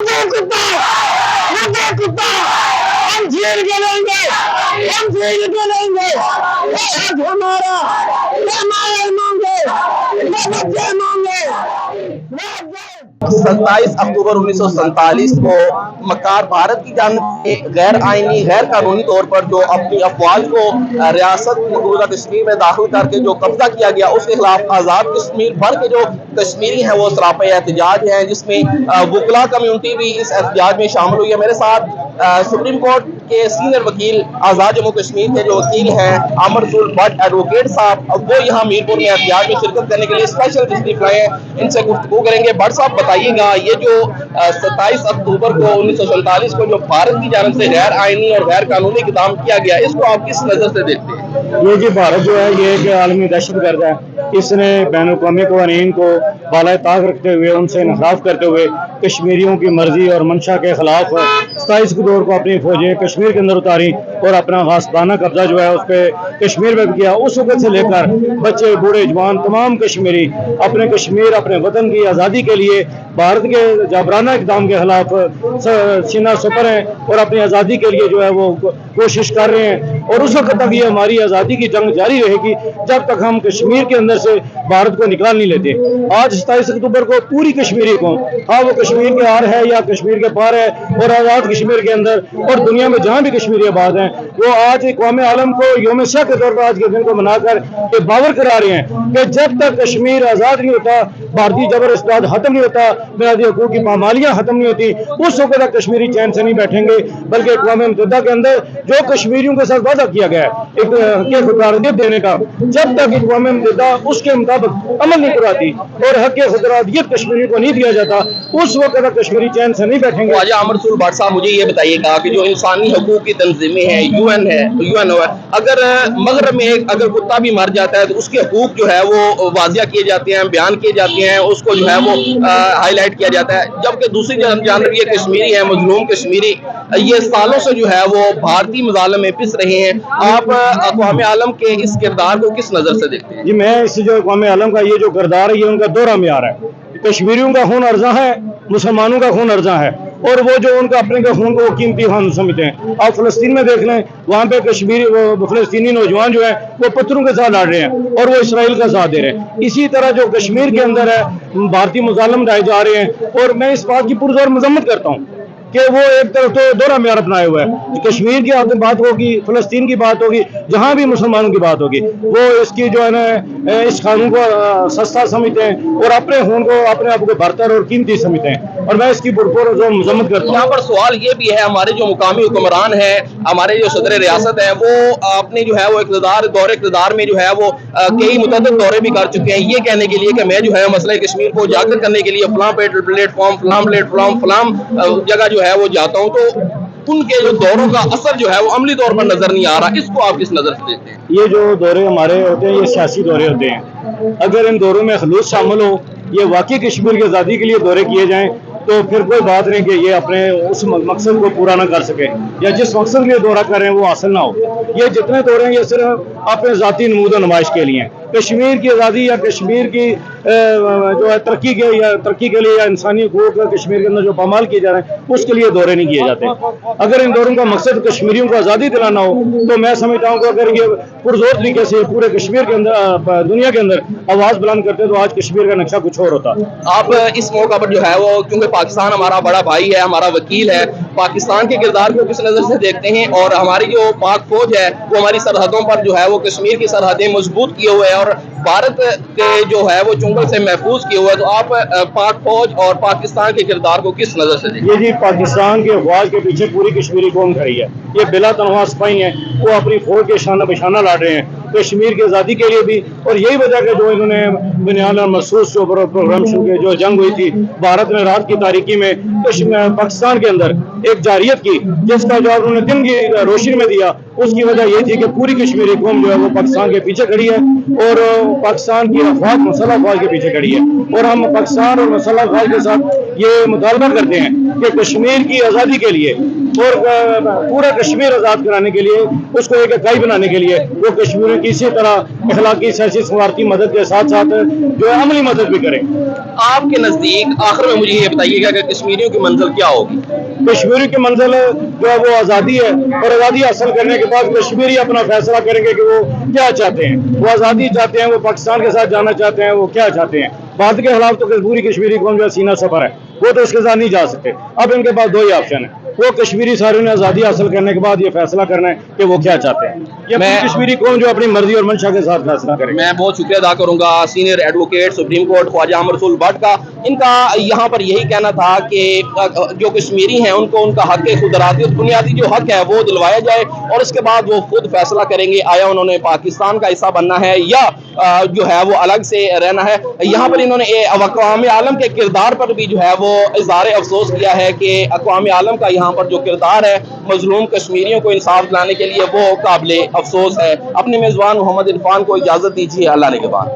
कुत्ता कुत्ता हम झील के लेंगे, हम झील के लेंगे। हमारा मांगे, बच्चे मांगे। 27 अक्टूबर 1947 को मक्कार भारत की जानिब से गैर आईनी गैर कानूनी तौर पर जो अपनी अफवाज को रियासत मकबूजा कश्मीर में दाखिल करके जो कब्जा किया गया, उसके खिलाफ आज़ाद कश्मीर भर के जो कश्मीरी हैं वो सरापा एहतजाज हैं, जिसमें वकला कम्यूनिटी भी इस एहतजाज में शामिल हुई है। मेरे साथ सुप्रीम कोर्ट के सीनियर वकील आज़ाद जम्मू कश्मीर के जो वकील हैं अमर रसूल भट्ट एडवोकेट साहब, अब वो यहाँ मीरपुर में एहतजाज में शिरकत करने के लिए स्पेशल तशरीफ लाए हैं। इनसे गुफ्तगू करेंगे। भट्ट साहब बताइएगा, ये जो 27 अक्टूबर को 1947 को जो भारत की जानिब से गैर आईनी और गैर कानूनी इक़दाम किया गया, इसको आप किस नज़र से देखते हैं? ये जी भारत जो है ये एक आलमी दहशतगर्द है। इसने बैन अवी कवानीन को बाला ताक रखते हुए, उनसे इनखराफ करते हुए कश्मीरियों की मर्जी और मंशा के खिलाफ 27 अक्टूबर को अपनी फौजें कश्मीर के अंदर उतारी और अपना गासबाना कब्जा जो है उस पर कश्मीर में किया। उस वक्त से लेकर बच्चे बूढ़े जवान तमाम कश्मीरी अपने कश्मीर अपने वतन की आज़ादी के लिए भारत के जाबराना इक़दाम के खिलाफ सीना सुपर हैं और अपनी आज़ादी के लिए जो है वो कोशिश कर रहे हैं। और उस वक्त तक ये हमारी आज़ादी की जंग जारी रहेगी जब तक हम कश्मीर के अंदर से भारत को निकाल नहीं लेते। आज 27 अक्टूबर को पूरी कश्मीरी को, हाँ वो कश्मीर के आर है या कश्मीर के पार है और आज़ाद कश्मीर के अंदर और दुनिया में जहाँ भी कश्मीरी आबाद हैं, वो आज क़ौम आलम को यौम शाह के तौर पर आज के दिन को मनाकर ये बावर करा रहे हैं कि जब तक कश्मीर आज़ाद नहीं होता, भारतीय जबर इस्तेमाल खत्म नहीं होता, बुनियादी हकूक़ की पामालियाँ खत्म नहीं होती, उस वक्त तक कश्मीरी चैन से नहीं बैठेंगे। बल्कि अक़वाम मुत्तहिदा के अंदर जो कश्मीरियों के साथ वादा किया गया है एक खुदरादियत देने का, जब तक अक़वाम मुत्तहिदा उसके मुताबिक अमल नहीं कराती और हक़ खुदरादियत कश्मीरी को नहीं दिया जाता, उस वक्त तक कश्मीरी चैन से नहीं बैठेंगे। ख्वाजा अमर रसूल भट्ट साहब, मुझे ये बताइएगा कि जो इंसानी हकूक़ की तंजीमें हैं, यूएन है, अगर मगरब में अगर कुत्ता भी मर जाता है तो उसके हकूक़ जो है वो वाजिया किए जाते हैं, बयान किए जाते हैं, उसको जो है वो हाईलाइट किया जाता है। जबकि दूसरी जानब ये कश्मीरी है, मजलूम कश्मीरी, ये सालों से जो है वो भारतीय मज़ालिम में पिस रहे हैं। आप अक़वाम आलम के इस किरदार को किस नज़र से देखते हैं? जी मैं इस जो अक़वाम आलम का ये जो किरदार है ये उनका दोहरा मियार है। कश्मीरियों का खून अर्जा है, मुसलमानों का खून अर्जा है और वो जो उनका अपने का खून को वो कीमती खून समझते हैं। आप फ़लस्तीन में देख लें, वहाँ पे कश्मीरी फ़लस्तीनी नौजवान जो है वो पत्थरों के साथ लड़ रहे हैं और वो इसराइल का साथ दे रहे हैं। इसी तरह जो कश्मीर के अंदर है भारतीय मुज़ालिम ढाए जा रहे हैं और मैं इस बात की पुरज़ोर मज़म्मत करता हूँ कि वो एक तरफ तो दोहरा म्यार अपनाए हुआ है। कश्मीर की बात होगी, फ़लस्तीन की बात होगी, जहाँ भी मुसलमानों की बात होगी, वो इसकी जो है ना इस कानून को सस्ता समझते हैं और अपने खून को अपने आप को बरतर और कीमती समझते हैं और मैं इसकी पुरज़ोर मज़म्मत करता हूँ। यहाँ पर सवाल ये भी है, हमारे जो मुकामी हुक्मरान है, हमारे जो सदर रियासत है, वो अपने जो है वो दौरे इक़्तिदार में जो है वो कई मुतअद्दिद दौरे भी कर चुके हैं, ये कहने के लिए कि मैं जो है मसला कश्मीर को उजागर करने के लिए फलां प्लेटफॉर्म फलां जगह है वो जाता हूं, तो उनके जो दौरों का असर जो है वो अमली तौर पर नजर नहीं आ रहा। इसको आप किस नजर से देखते हैं? ये जो दौरे हमारे होते हैं ये सियासी दौरे होते हैं। अगर इन दौरों में खलूस शामिल हो, ये वाकई कश्मीर की आज़ादी के लिए दौरे किए जाएं तो फिर कोई बात नहीं कि ये अपने उस मकसद को पूरा ना कर सके या जिस मकसद के लिए दौरा कर रहे हैं वो हासिल ना हो। ये जितने दौरे हैं ये सिर्फ अपने ज़ाती नमूद और नुमाइश के लिए। कश्मीर की आज़ादी या कश्मीर की जो है तरक्की के लिए या इंसानी हकूक़ कश्मीर के अंदर जो पामाल किए जा रहे हैं उसके लिए दौरे नहीं किए जाते। अगर इन दौरों का मकसद कश्मीरियों को आज़ादी दिलाना हो तो मैं समझता हूँ कि अगर ये पुरजोर तरीके से पूरे कश्मीर के अंदर दुनिया के अंदर आवाज़ बुलंद करते तो आज कश्मीर का नक्शा कुछ और होता। आप इस मौका पर जो है वो, क्योंकि पाकिस्तान हमारा बड़ा भाई है, हमारा वकील है, पाकिस्तान के किरदार को किस नज़र से देखते हैं? और हमारी जो पाक फौज है वो हमारी सरहदों पर जो है वो कश्मीर की सरहदें मजबूत किए हुए है और भारत के जो है वो चुंगल से महफूज किए हुए है, तो आप पाक फौज और पाकिस्तान के किरदार को किस नज़र से देखते हैं? ये जी पाकिस्तान के अफवाज के पीछे पूरी कश्मीरी कौम खड़ी है। ये बिला तनहा सिपाही हैं, वो अपनी फौज के शाना बशाना लड़ रहे हैं कश्मीर की आज़ादी के लिए भी। और यही वजह कि जो इन्होंने बुनियाद महसूस जो प्रोग्राम शुरू किए, जो जंग हुई थी भारत ने रात की तारीकी में पाकिस्तान के अंदर एक जारियत की, जिसका जवाब उन्होंने दिन की रोशनी में दिया, उसकी वजह ये थी कि पूरी कश्मीरी कौम जो है वो पाकिस्तान के पीछे खड़ी है और पाकिस्तान की अफवाज मसल्ह अफवाज के पीछे खड़ी है। और हम पाकिस्तान और मसल्ह अफवाज के साथ ये मुतालबा करते हैं कि कश्मीर की आज़ादी के लिए اور پورا کشمیر آزاد کرانے کے لیے، اس کو ایک اکائی بنانے کے لیے وہ کشمیریوں کی اسی طرح اخلاقی سیاسی سفارتی مدد کے ساتھ ساتھ جو ہے عملی مدد بھی کریں۔ آپ کے نزدیک آخر میں مجھے یہ بتائیے گا کہ کشمیریوں کی منزل کیا ہوگی؟ کشمیری کی منزل جو ہے وہ آزادی ہے، اور آزادی حاصل کرنے کے بعد کشمیری اپنا فیصلہ کریں گے کہ وہ کیا چاہتے ہیں، وہ آزادی چاہتے ہیں، وہ پاکستان کے ساتھ جانا چاہتے ہیں، وہ کیا چاہتے ہیں۔ بھارت کے خلاف تو پوری کشمیری قوم جو ہے سینہ سفر ہے، وہ تو اس کے ساتھ نہیں جا سکتے۔ اب ان کے پاس دو ہی آپشن ہیں، وہ کشمیری ساروں نے آزادی حاصل کرنے کے بعد یہ فیصلہ کرنا ہے کہ وہ کیا چاہتے ہیں، یا پوری کشمیری قوم جو اپنی مرضی اور منشا کے ساتھ فیصلہ کرے۔ میں بہت شکریہ ادا کروں گا سینئر ایڈوکیٹ سپریم کورٹ خواجہ امر رسول بٹ کا۔ ان کا یہاں پر یہی کہنا تھا کہ جو کشمیری ہیں ان کو ان کا حق خود ارادی، بنیادی جو حق ہے وہ دلوایا جائے، اور اس کے بعد وہ خود فیصلہ کریں گے آیا انہوں نے پاکستان کا حصہ بننا ہے یا جو ہے وہ الگ سے رہنا ہے۔ یہاں پر انہوں نے اقوام عالم کے کردار پر بھی جو ہے وہ اظہار افسوس کیا ہے کہ اقوام عالم کا یہاں پر جو کردار ہے مظلوم کشمیریوں کو انصاف دلانے کے لیے وہ قابل افسوس ہے۔ اپنے میزبان محمد عرفان کو اجازت دیجیے، اللہ نگہبان۔